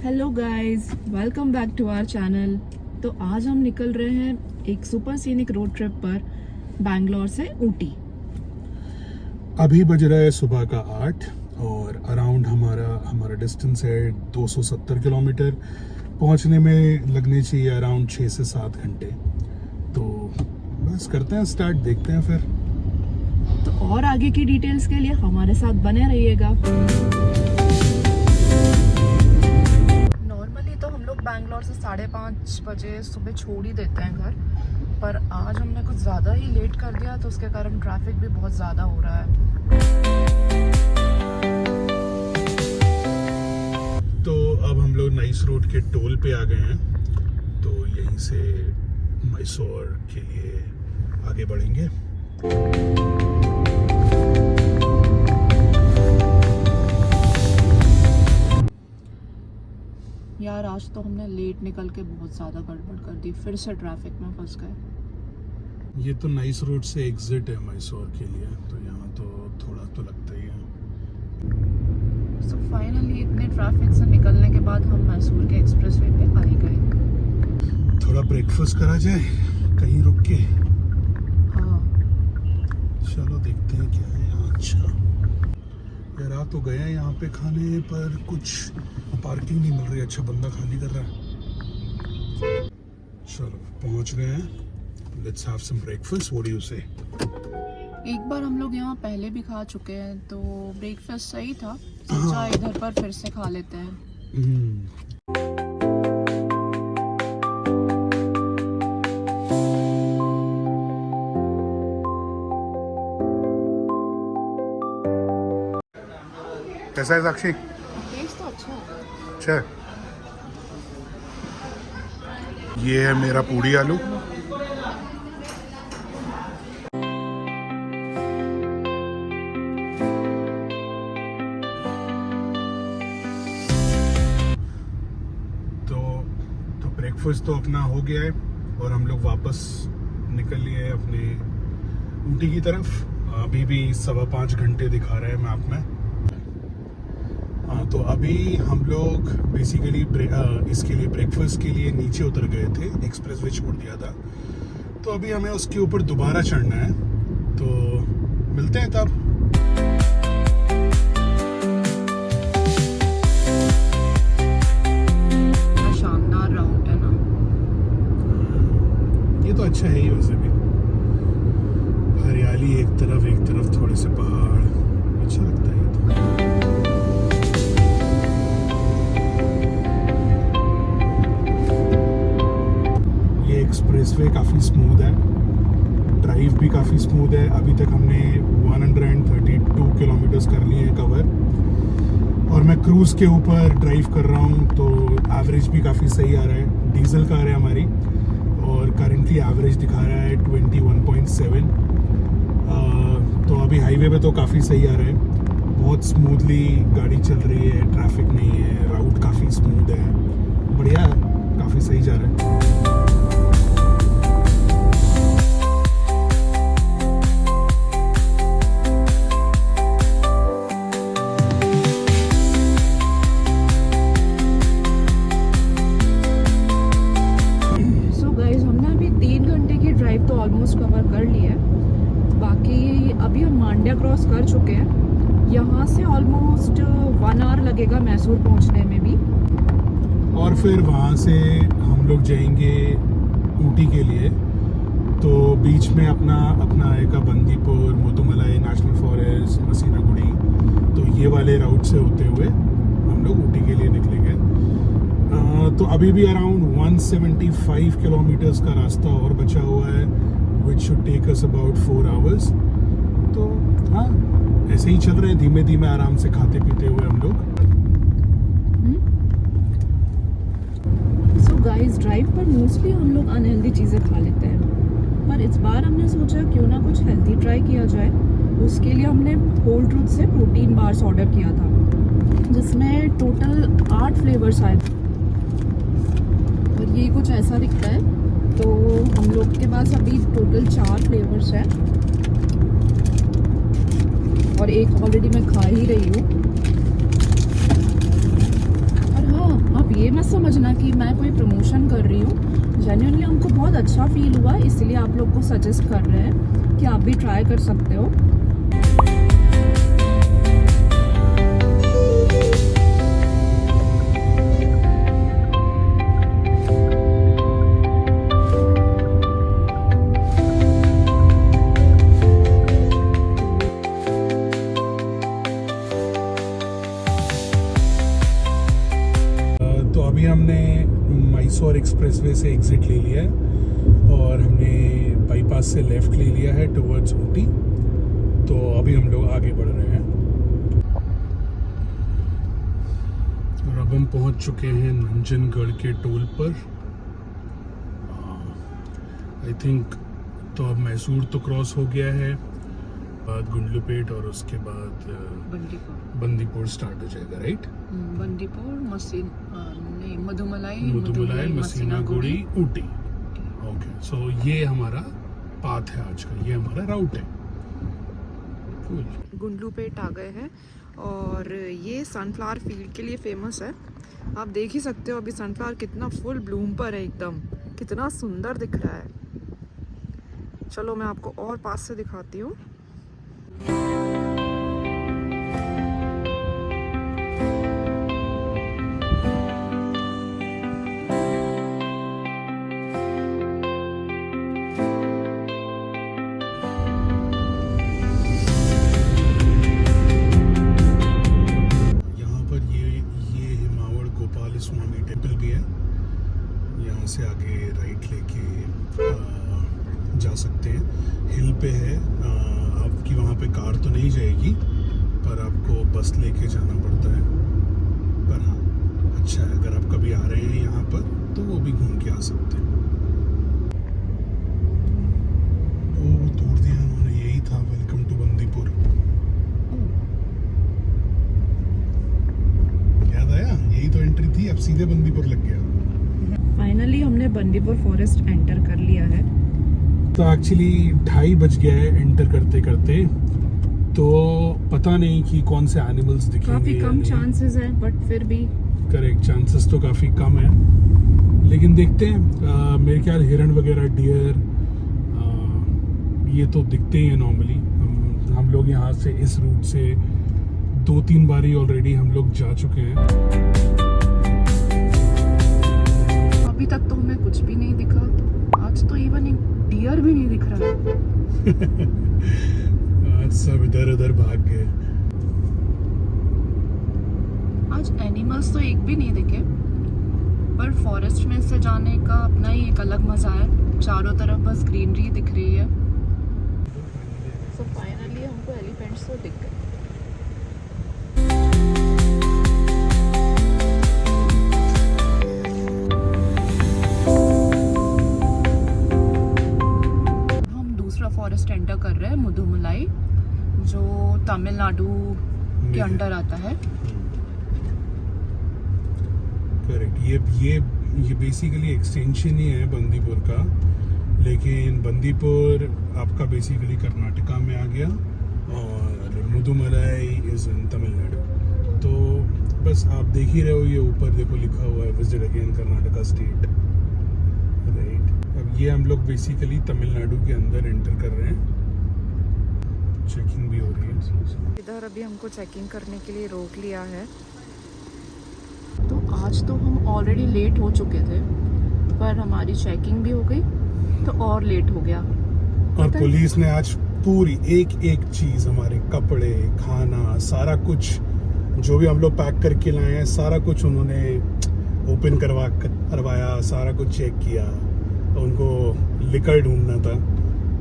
Hello guys, welcome back to our channel. तो आज हम निकल रहे हैं एक सुपर सीनिक रोड ट्रिप पर बैंगलोर से ऊटी। अभी बज रहा है सुबह का 8 और अराउंड हमारा डिस्टेंस है 270 किलोमीटर। पहुंचने में लगने चाहिए अराउंड 6 से 7 घंटे। तो बस करते हैं स्टार्ट, देखते हैं फिर। तो और आगे की डिटेल्स के लिए हमारे साथ बने रहिएगा। नॉर्मली तो हम लोग बैंगलोर से 5:30 बजे सुबह छोड़ ही देते हैं घर, पर आज हमने कुछ ज़्यादा ही लेट कर दिया तो उसके कारण ट्रैफिक भी बहुत ज़्यादा हो रहा है। तो अब हम लोग नाइस रोड के टोल पे आ गए हैं, तो यहीं से मैसूर के लिए आगे बढ़ेंगे। यार आज तो हमने लेट निकल के बहुत ज़्यादा गड़बड़ कर दी, फिर से ट्रैफिक में फंस गए। ये तो नाइस रोड से एग्जिट है मैसूर के लिए, तो यहाँ तो थोड़ा तो लगता ही है। सो फाइनली इतने ट्रैफिक से निकलने के बाद हम मैसूर के एक्सप्रेसवे पे आ ही गए। थोड़ा ब्रेकफास्ट करा जाए कहीं रुक के। हाँ, चलो देखते हैं क्या है यहाँ। अच्छा यार, आ तो गए यहाँ पे खाने, पर कुछ पार्किंग नहीं मिल रही। अच्छा, बंदा खाली कर रहा है। चलो पहुँच गए हैं। Let's have some breakfast. What do you say? एक बार हम लोग यहाँ पहले भी खा चुके हैं तो ब्रेकफास्ट सही था, सोचा इधर पर फिर से खा लेते हैं। कैसा है साक्षी? टेस्ट तो अच्छा है। अच्छा, ये है मेरा पूड़ी आलू। तो ब्रेकफास्ट तो अपना हो गया है और हम लोग वापस निकल लिए हैं अपने ऊटी की तरफ। अभी भी 5.25 घंटे दिखा रहा है मैप में। तो अभी हम लोग बेसिकली इसके लिए ब्रेकफास्ट के लिए नीचे उतर गए थे, एक्सप्रेसवे छोड़ दिया था। तो अभी हमें उसके ऊपर दोबारा चढ़ना है, तो मिलते हैं तब। शानदार राउट है ना। ये तो अच्छा है ही, वैसे भी हरियाली एक तरफ थोड़े से पहाड़, अच्छा लगता है ये तो। एक्सप्रेसवे काफ़ी स्मूथ है, ड्राइव भी काफ़ी स्मूथ है। अभी तक हमने 132 किलोमीटर्स कर लिए हैं कवर, और मैं क्रूज़ के ऊपर ड्राइव कर रहा हूँ, तो एवरेज भी काफ़ी सही आ रहा है। डीजल कार है हमारी और करंटली एवरेज दिखा रहा है 21.7। तो अभी हाईवे पे तो काफ़ी सही आ रहा है, बहुत स्मूथली गाड़ी चल रही है, ट्रैफिक नहीं है, राउट काफ़ी स्मूथ है, बढ़िया है, काफ़ी सही जा रहा है। ऑलमोस्ट कवर कर लिया है। बाकी अभी हम मांड्या क्रॉस कर चुके हैं। यहाँ से ऑलमोस्ट 1 आवर लगेगा मैसूर पहुँचने में भी, और फिर वहाँ से हम लोग जाएंगे ऊटी के लिए। तो बीच में अपना आएगा बंदीपुर, मुदुमलाई नेशनल फॉरेस्ट, मसीनागुड़ी। तो ये वाले राउट से होते हुए हम लोग ऊटी के लिए निकलेंगे। तो अभी भी अराउंड 175 किलोमीटर्स का रास्ता और बचा हुआ है, which should take us about 4 hours। तो हाँ, ऐसे ही चल रहे हैं धीमे धीमे, आराम से खाते पीते हुए हम लोग। सो गाइस, ड्राइव पर मोस्टली हम लोग अनहेल्दी चीज़ें खा लेते हैं, पर इस बार हमने सोचा क्यों ना कुछ हेल्दी ट्राई किया जाए। उसके लिए हमने होल ट्रूथ से प्रोटीन बार्स ऑर्डर किया था, जिसमें टोटल 8 फ्लेवर्स आए थे। और ये कुछ ऐसा दिखता है। तो हम लोग के पास अभी टोटल 4 फ्लेवर्स हैं और एक ऑलरेडी मैं खा ही रही हूँ। और हाँ, आप ये समझना कि मैं कोई प्रमोशन कर रही हूँ। जेन्युइनली हमको बहुत अच्छा फील हुआ, इसलिए आप लोग को सजेस्ट कर रहे हैं कि आप भी ट्राई कर सकते हो। तो अभी हमने मैसूर एक्सप्रेसवे से एग्जिट ले लिया है और हमने बाईपास से लेफ्ट ले लिया है टुवर्ड्स ऊटी। तो अभी हम लोग आगे बढ़ रहे हैं और अब हम पहुंच चुके हैं नंजनगढ़ के टोल पर। आई थिंक तो अब मैसूर तो क्रॉस हो गया है, बाद गुंडलुपेट और उसके बाद बंदीपुर स्टार्ट हो जाएगा, राइट? बंदीपुर मुदुमलाई मसीना गुड़ी ऊटी। ओके, सो ये हमारा पाथ है आज का, ये हमारा राउट है। Cool. गुंडलुपेट आ गए हैं और ये सनफ्लावर फील्ड के लिए फेमस है। आप देख ही सकते हो अभी सनफ्लावर कितना फुल ब्लूम पर है, एकदम कितना सुंदर दिख रहा है। चलो मैं आपको और पास से दिखाती हूँ। स्वामी टेम्पल भी है, यहाँ से आगे राइट लेके जा सकते हैं। हिल पे है, आपकी वहाँ पे कार तो नहीं जाएगी पर आपको बस लेके जाना पड़ता है। पर हाँ अच्छा है, अगर आप कभी आ रहे हैं यहाँ पर तो वो भी घूम के आ सकते हैं। ओ तोड़ दिया उन्होंने, यही था वेलकम टू बंदीपुर। यही तो एंट्री थी, अब सीधे बंदीपुर लग गया। फाइनली हमने बंदीपुर फॉरेस्ट एंटर कर लिया है। तो एक्चुअली 2:30 बज गया है एंटर करते करते, तो पता नहीं कि कौन से एनिमल्स दिखेंगे। काफी कम चांसेस है, बट फिर भी करेक्ट, चांसेस तो काफी कम है, लेकिन देखते हैं। मेरे ख्याल हिरण वगैरह, डियर, ये तो दिखते ही हैं नॉर्मली। हम लोग यहाँ से इस रूट से 2-3 बारी ऑलरेडी हम लोग जा चुके हैं। अभी तक तो हमें कुछ भी नहीं दिखा। आज तो इवन एक डियर भी नहीं दिख रहा है। आज सब इधर उधर भाग गए। आज एनिमल्स तो एक भी नहीं दिखे, पर फॉरेस्ट में से जाने का अपना ही एक अलग मजा है। चारों तरफ बस ग्रीनरी दिख रही है। सो फाइनली हमको एलिफेंट्स तो दिख गए। फॉरेस्ट एंटर कर रहे हैं, मुदुमलाई, जो तमिलनाडु के अंडर आता है। करेक्ट, ये बेसिकली एक्सटेंशन ही है बंदीपुर का, लेकिन बंदीपुर आपका बेसिकली कर्नाटका में आ गया और मुदुमलाई इज इन तमिलनाडु। तो बस आप देख ही रहे हो, ये ऊपर देखो लिखा हुआ है visit again Karnataka state, right. अब ये हम लोग बेसिकली तमिलनाडु के अंदर एंटर कर रहे हैं। चेकिंग भी हो रही है इधर। अभी हमको चेकिंग करने के लिए रोक लिया है। तो आज तो हम ऑलरेडी लेट हो चुके थे, पर हमारी चेकिंग भी हो गई तो और लेट हो गया। और पुलिस ने आज पूरी एक चीज, हमारे कपड़े, खाना, सारा कुछ जो भी हम लोग पैक करके लाए हैं, सारा कुछ उन्होंने ओपन करवाया, सारा कुछ चेक किया। उनको लिकर ढूंढना था,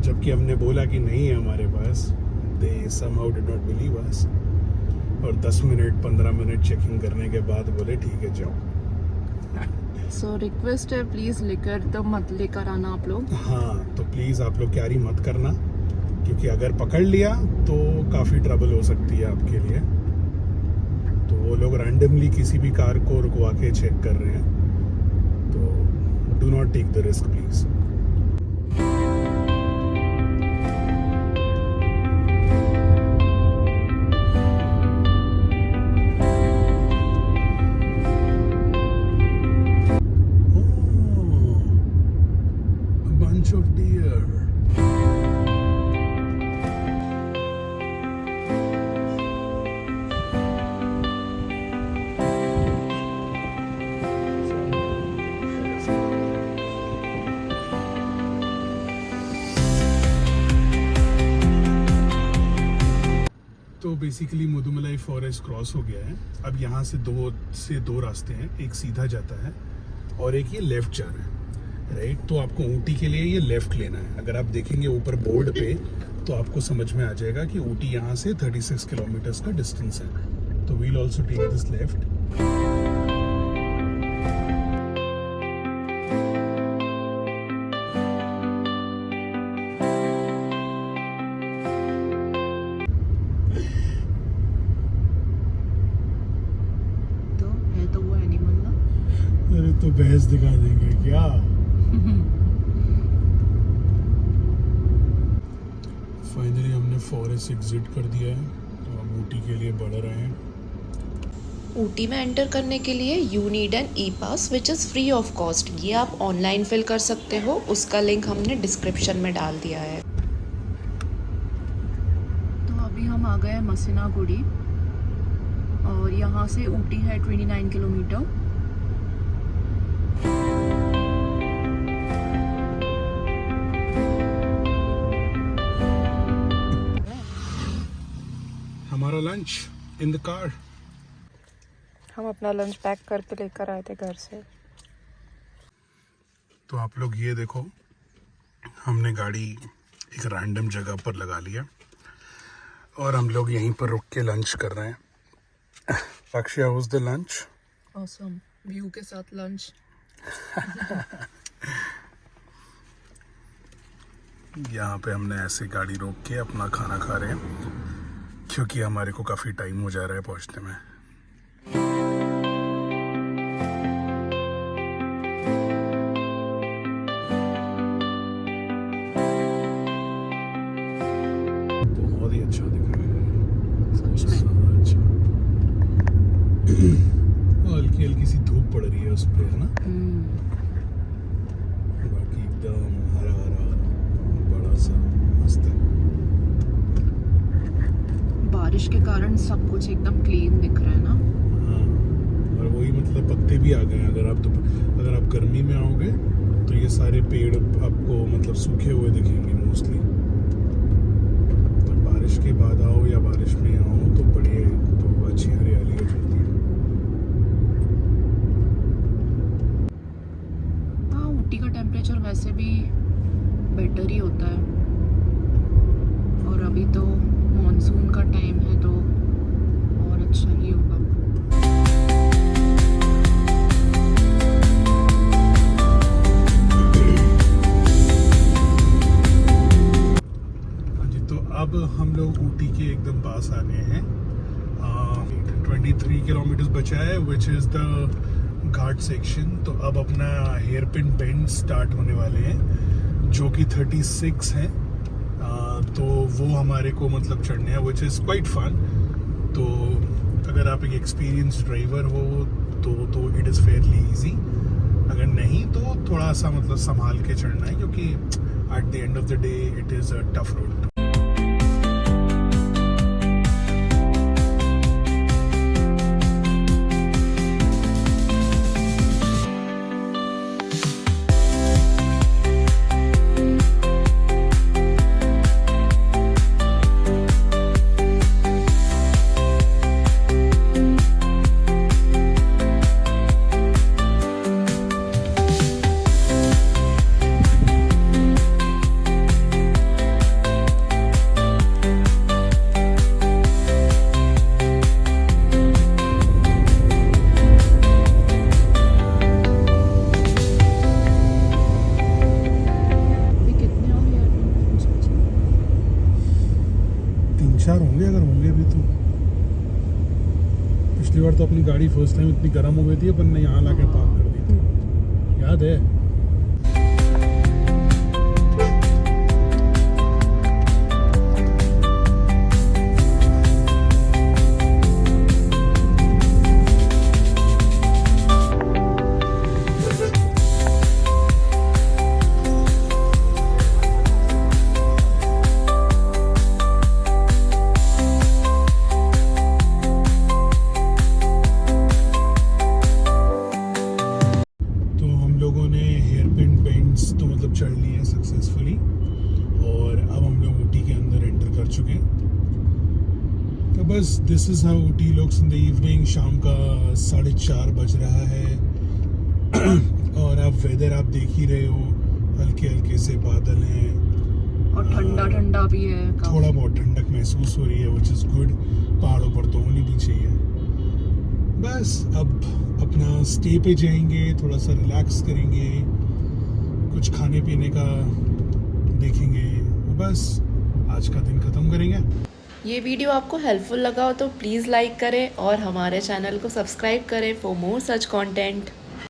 जबकि हमने बोला कि नहीं है हमारे पास। दे somehow did not believe us। और 10 मिनट 15 मिनट चेकिंग करने के बाद बोले ठीक है जाओ। सो रिक्वेस्ट है, प्लीज लिकर तो मत लेकर आना आप लोग। हाँ, तो प्लीज आप लोग कैरी मत करना, क्योंकि अगर पकड़ लिया तो काफी ट्रबल हो सकती है आपके लिए। तो वो लोग रैंडमली किसी भी कार को रुकवा के चेक कर रहे हैं, तो do not take the risk please. Basically Mudumalai forest cross हो गया है। अब यहाँ से दो रास्ते हैं, एक सीधा जाता है और एक ये लेफ्ट जा रहा है, राइट। तो आपको ऊटी के लिए ये लेफ्ट लेना है। अगर आप देखेंगे ऊपर बोर्ड पे तो आपको समझ में आ जाएगा कि ऊटी यहाँ से 36 किलोमीटर्स का डिस्टेंस है। तो we'll also take this left. तो वो एनिमल ना, अरे तो भैंस दिखा देंगे क्या? फाइनली हमने फॉरेस्ट एग्जिट कर दिया है, तो हम ऊटी के लिए बढ़ रहे हैं। ऊटी में एंटर करने के लिए you need an e pass which is free of cost. ये आप ऑनलाइन फिल कर सकते हो, उसका लिंक हमने डिस्क्रिप्शन में डाल दिया है। तो अभी हम आ गए मसीनागुड़ी और यहाँ से ऊटी है 29 किलोमीटर। हमारा लंच इन द कार। हम अपना लंच पैक करके लेकर आए थे घर से। तो आप लोग ये देखो, हमने गाड़ी एक रैंडम जगह पर लगा लिया और हम लोग यहीं पर रुक के लंच कर रहे हैं। Akshay, how was the lunch? Awesome, view के साथ लंच। यहाँ पे हमने ऐसे गाड़ी रोक के अपना खाना खा रहे हैं क्योंकि हमारे को काफ़ी टाइम हो जा रहा है पहुँचने में। बहुत ही अच्छा दिख रहा है, सच में। अच्छा। हल्की हल्की सी धूप पड़ रही है उस पे, है ना? बाकी एकदम हरा हरा बड़ा सा मस्त है। बारिश के कारण सब कुछ एकदम क्लीन दिख रहा है ना। हाँ, और वही मतलब पत्ते भी आ गए हैं। अगर आप गर्मी में आओगे तो ये सारे पेड़ आपको मतलब सूखे हुए दिखेंगे मोस्टली। तो बारिश के बाद आओ या बारिश में आओ तो बढ़िया, तो अच्छी हरियाली हो जाती है। हाँ, ऊटी का टेम्परेचर वैसे भी बेटर ही होता है और अभी तो मॉनसून का टाइम है तो और अच्छा ही होगा। हाँ जी, तो अब हम लोग ऊटी के एकदम पास आ गए हैं। 23 किलोमीटर्स बचा है which is the Ghat section. तो अब अपना हेयर पिन बेंड स्टार्ट होने वाले हैं जो कि 36 हैं। तो वो हमारे को मतलब चढ़ने हैं विच इज़ क्वाइट फन। तो अगर आप एक एक्सपीरियंस ड्राइवर हो तो इट इज़ फेयरली इजी। अगर नहीं तो थोड़ा सा मतलब संभाल के चढ़ना है क्योंकि at the end of the day it is a tough road. चार होंगे, अगर होंगे भी तो। पिछली बार तो अपनी गाड़ी फर्स्ट टाइम इतनी गर्म हो गई थी अपन ने यहाँ लाके पार्क कर दी थी, याद है? लोगों ने this is how Ooty looks in the evening. शाम का 4:30 बज रहा है. और आप वेदर आप देख ही रहे हो, हल्के हल्के से बादल हैं और ठंडा ठंडा भी है काफी। थोड़ा बहुत ठंडक महसूस हो रही है, विच इज़ गुड. पहाड़ों पर तो होनी भी चाहिए. बस अब अपना स्टे पे जाएंगे, थोड़ा सा रिलैक्स करेंगे, कुछ खाने पीने का देखेंगे, बस आज का दिन ख़त्म करेंगे. ये वीडियो आपको हेल्पफुल लगा हो तो प्लीज़ लाइक करें और हमारे चैनल को सब्सक्राइब करें फॉर मोर सच कंटेंट.